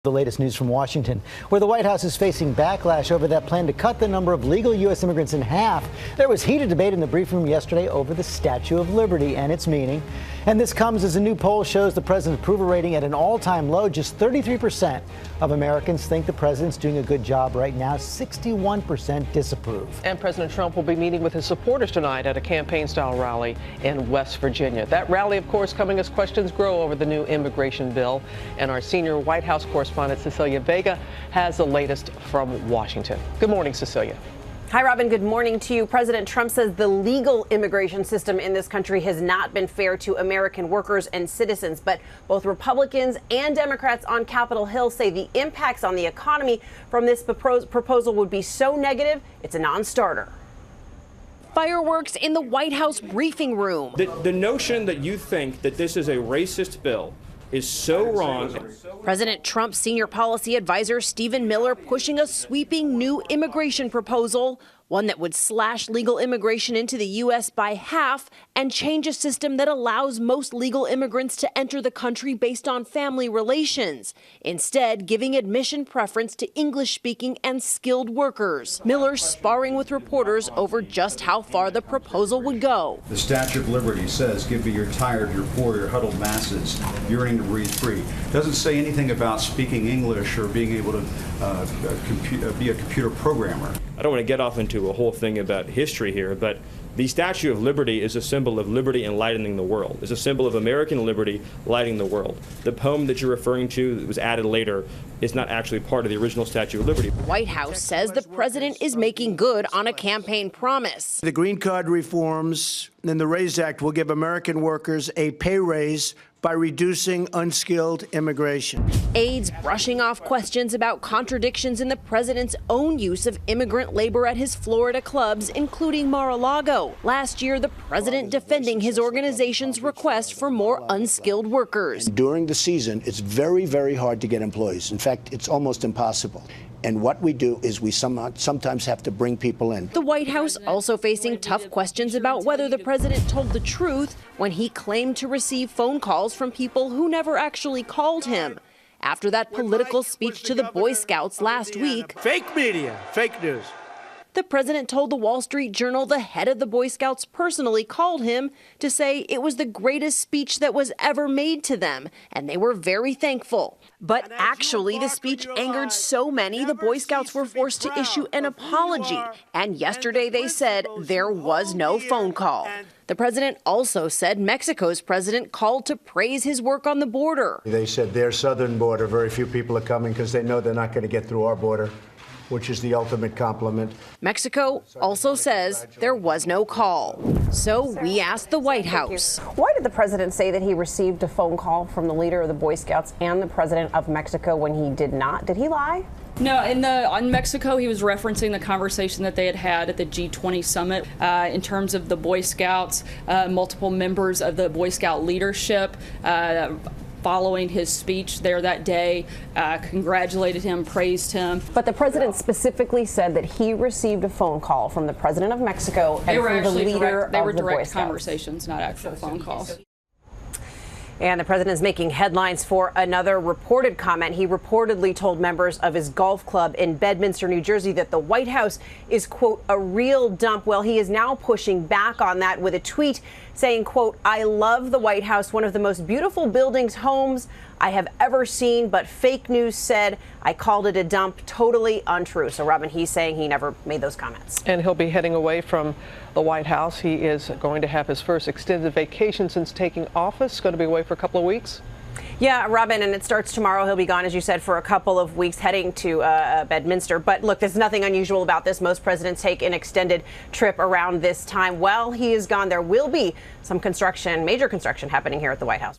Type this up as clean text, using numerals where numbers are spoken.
The latest news from Washington, where the White House is facing backlash over that plan to cut the number of legal U.S. immigrants in half. There was heated debate in the briefing room yesterday over the Statue of Liberty and its meaning. And this comes as a new poll shows the president's approval rating at an all-time low. Just 33% of Americans think the president's doing a good job right now. 61% disapprove. And President Trump will be meeting with his supporters tonight at a campaign-style rally in West Virginia. That rally, of course, coming as questions grow over the new immigration bill. And our senior White House correspondent Cecilia Vega has the latest from Washington. Good morning, Cecilia. Hi, Robin. Good morning to you. President Trump says the legal immigration system in this country has not been fair to American workers and citizens. But both Republicans and Democrats on Capitol Hill say the impacts on the economy from this proposal would be so negative, it's a non-starter. Fireworks in the White House briefing room. The notion that you think that this is a racist bill is so wrong. President Trump's senior policy advisor Stephen Miller pushing a sweeping new immigration proposal, one that would slash legal immigration into the U.S. by half and change a system that allows most legal immigrants to enter the country based on family relations, instead giving admission preference to English-speaking and skilled workers. Miller sparring with reporters over just how far the proposal would go. The Statue of Liberty says, give me your tired, your poor, your huddled masses, yearning to breathe free. Doesn't say anything about speaking English or being able to be a computer programmer. I don't want to get off into a whole thing about history here, but the Statue of Liberty is a symbol of liberty enlightening the world. It's a symbol of American liberty lighting the world. The poem that you're referring to that was added later is not actually part of the original Statue of Liberty. The White House says the president is making good on a campaign promise. The Green Card reforms and the RAISE Act will give American workers a pay raise by reducing unskilled immigration. Aides brushing off questions about contradictions in the president's own use of immigrant labor at his Florida clubs, including Mar-a-Lago. Last year, the president defending his organization's request for more unskilled workers. During the season, it's very, very hard to get employees. In fact, it's almost impossible. And what we do is we sometimes have to bring people in. The White House also facing tough questions about whether the president told the truth when he claimed to receive phone calls from people who never actually called him. After that political speech to the Boy Scouts last week, Fake media, fake news. the president told the Wall Street Journal the head of the Boy Scouts personally called him to say it was the greatest speech that was ever made to them, and they were very thankful. But actually, the speech angered so many, the Boy Scouts were forced to issue an apology. And yesterday they said there was no phone call. The president also said Mexico's president called to praise his work on the border. They said their southern border, very few people are coming because they know they're not going to get through our border, which is the ultimate compliment. Mexico also says there was no call. So we asked the White House. Why did the president say that he received a phone call from the leader of the Boy Scouts and the president of Mexico when he did not? Did he lie? No, on Mexico, he was referencing the conversation that they had at the G20 summit in terms of the Boy Scouts, multiple members of the Boy Scout leadership following his speech there that day, congratulated him, praised him. But the president specifically said that he received a phone call from the president of Mexico and from the leader of the Boy Scouts. They were direct conversations, not actual phone calls. And the president is making headlines for another reported comment. He reportedly told members of his golf club in Bedminster, New Jersey, that the White House is, quote, a real dump. Well, he is now pushing back on that with a tweet saying, quote, I love the White House, one of the most beautiful buildings, homes I have ever seen, but fake news said I called it a dump. Totally untrue. So, Robin, he's saying he never made those comments. And he'll be heading away from the White House. He is going to have his first extended vacation since taking office. Going to be away for a couple of weeks. Yeah, Robin, and it starts tomorrow. He'll be gone, as you said, for a couple of weeks, heading to Bedminster. But look, there's nothing unusual about this. Most presidents take an extended trip around this time. While he is gone, there will be some construction, major construction happening here at the White House.